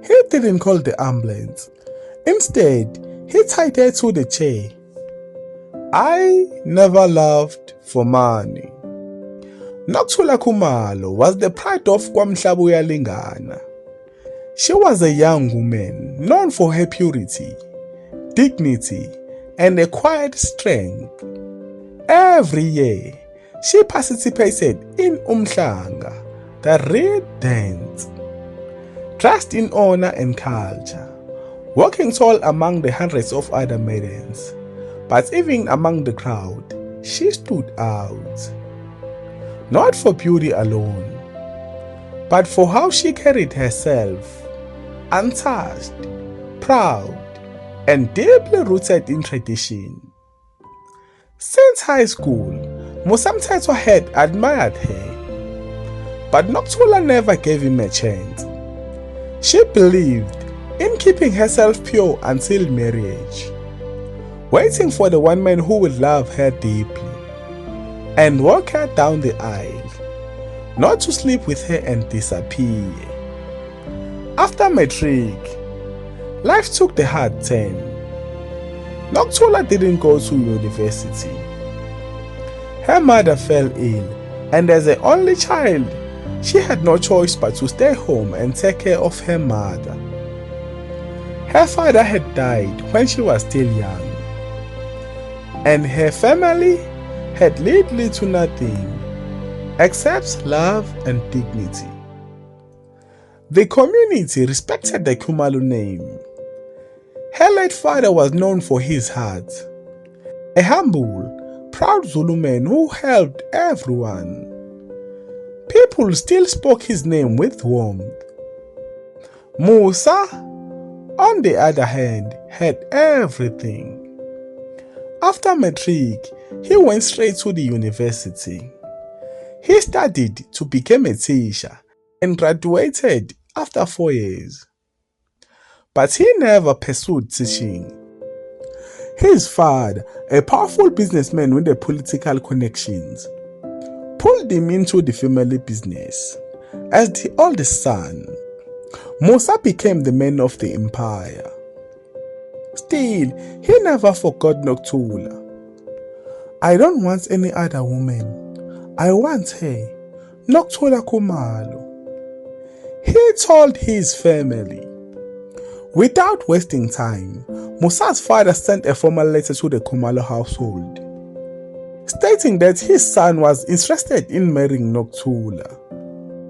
He didn't call the ambulance. Instead, he tied her to the chair. I never loved for money. Nokuthula Khumalo was the pride of KwaMhlaba Uyalingana. She was a young woman known for her purity, dignity, and a quiet strength. Every year, she participated in Umhlanga, the red dance, dressed in honor and culture, walking tall among the hundreds of other maidens. But even among the crowd, she stood out. Not for beauty alone, but for how she carried herself, untouched, proud, and deeply rooted in tradition. Since high school, Musa Mthethwa had admired her, but Nokuthula never gave him a chance. She believed in keeping herself pure until marriage, waiting for the one man who would love her deeply and walk her down the aisle, not to sleep with her and disappear. After matric, life took the hard turn. Nokuthula didn't go to university. Her mother fell ill, and as the only child, she had no choice but to stay home and take care of her mother. Her father had died when she was still young, and her family had little to nothing except love and dignity. The community respected the Khumalo name. Her late father was known for his heart, a humble, proud Zulu man who helped everyone. People still spoke his name with warmth. Musa, on the other hand, had everything. After matric, he went straight to the university. He studied to become a teacher and graduated after 4 years. But he never pursued teaching. His father, a powerful businessman with the political connections, pulled him into the family business. As the oldest son, Musa became the man of the empire. Still, he never forgot Nokuthula. I don't want any other woman. I want her, Nokuthula Khumalo. He told his family. Without wasting time, Musa's father sent a formal letter to the Khumalo household, stating that his son was interested in marrying Nokuthula.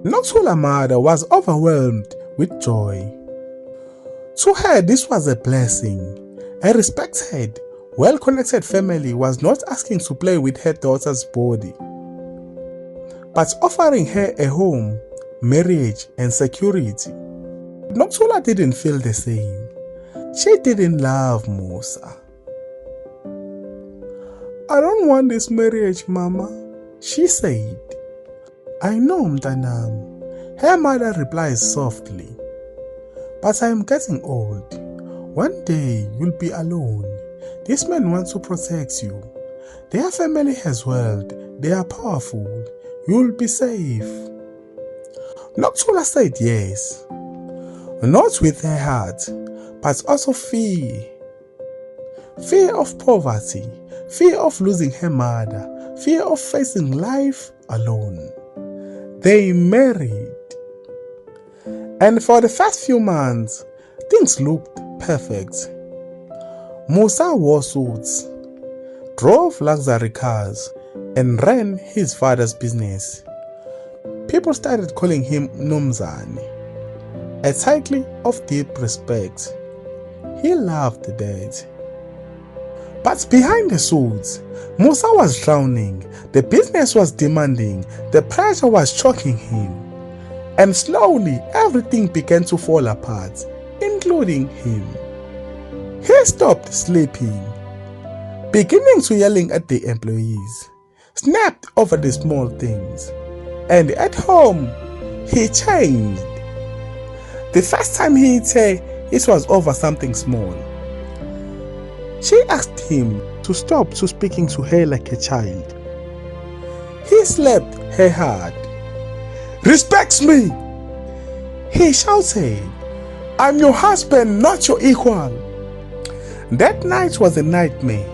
Nokuthula's mother was overwhelmed with joy. To her, this was a blessing. A respected, well-connected family was not asking to play with her daughter's body, but offering her a home, marriage, and security. Nokuthula didn't feel the same. She didn't love Musa. I don't want this marriage, Mama, she said. I know, Mtanam, her mother replies softly. But I am getting old. One day you'll be alone. This man wants to protect you. Their family has wealth. They are powerful. You'll be safe. Nokuthula said yes. Not with her heart, but also fear. Fear of poverty, fear of losing her mother, fear of facing life alone. They married. And for the first few months, things looked perfect. Musa wore suits, drove luxury cars, and ran his father's business. People started calling him Nomzane, a title of deep respect. He loved that. But behind the suits, Musa was drowning, the business was demanding, the pressure was choking him. And slowly everything began to fall apart, including him. He stopped sleeping, beginning to yelling at the employees, snapped over the small things. And at home, he changed. The first time he hit her, it was over something small. She asked him to stop speaking to her like a child. He slapped her hard. Respect me! He shouted, I'm your husband, not your equal. That night was a nightmare.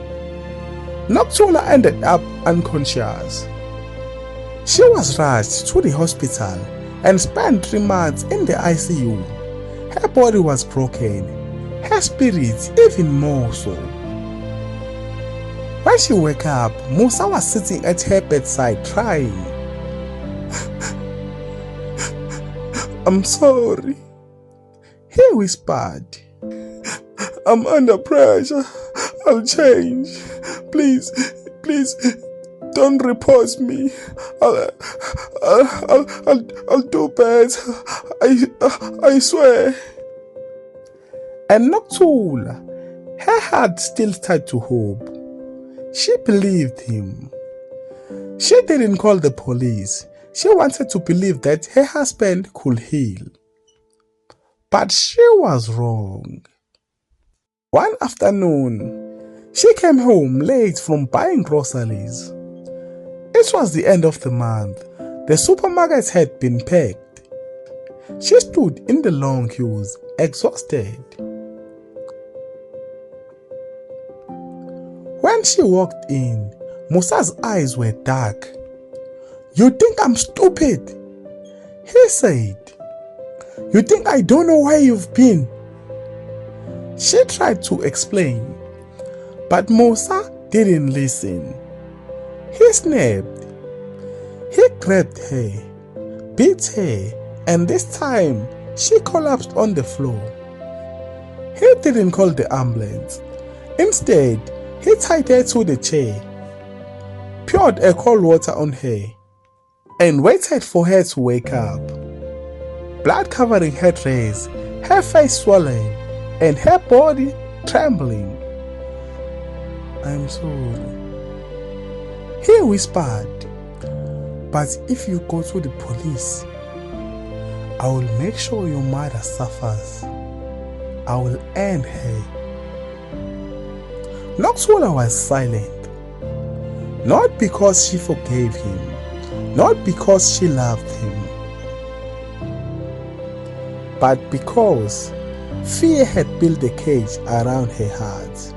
Noxola ended up unconscious. She was rushed to the hospital and spent 3 months in the ICU. Her body was broken, her spirit even more so. When she woke up, Musa was sitting at her bedside crying. I'm sorry, he whispered. I'm under pressure. I'll change. Please, don't report me. I'll do better. I swear. And Noxola, her heart still tied to hope. She believed him. She didn't call the police. She wanted to believe that her husband could heal. But she was wrong. One afternoon, she came home late from buying groceries. It was the end of the month. The supermarkets had been packed. She stood in the long queues, exhausted. When she walked in, Musa's eyes were dark. You think I'm stupid? He said. You think I don't know where you've been? She tried to explain, but Musa didn't listen. He snapped. He grabbed her, beat her, and this time she collapsed on the floor. He didn't call the ambulance. Instead, he tied her to the chair, poured a cold water on her, and waited for her to wake up. Blood covering her dress, her face swollen, and her body trembling. I'm sorry, he whispered. But if you go to the police, I will make sure your mother suffers. I will end her. Noxola was silent. Not because she forgave him, not because she loved him, but because fear had built a cage around her heart.